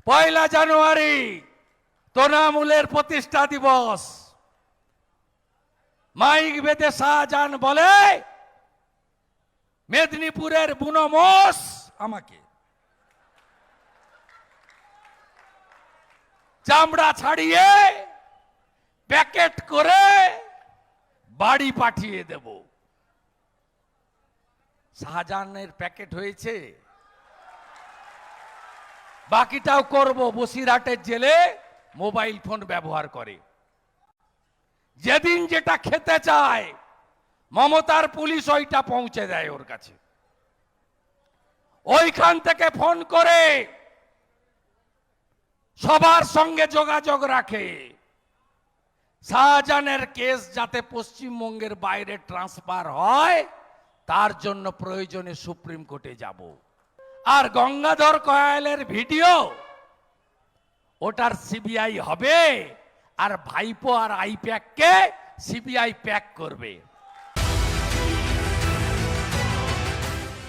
পয়লা জানুয়ারি তৃণমূলের প্রতিষ্ঠা দিবস। মাইক বেঁধে শাহজাহান বলে মেদিনীপুরের বুনো মোষ আমাকে চামড়া ছাড়িয়ে প্যাকেট করে বাড়ি পাঠিয়ে দেব। শাহজাহানের প্যাকেট হয়েছে, বাকিটাও করব। বসিরহাটের জেলে মোবাইল ফোন ব্যবহার করে, যেদিন যেটা খেতে চায় মমতার পুলিশ ওইটা পৌঁছে দেয় ওর কাছে। ওইখান থেকে ফোন করে সবার সঙ্গে যোগাযোগ রাখে। শাহজাহানের কেস যাতে পশ্চিমবঙ্গের বাইরে ট্রান্সফার হয় তার জন্য প্রয়োজনে সুপ্রিম কোর্টে যাব। আর গঙ্গাধর কয়ালের ভিডিও ওটার সিবিআই হবে, আর ভাইপো আর আইপ্যাককে সিবিআই প্যাক করবে।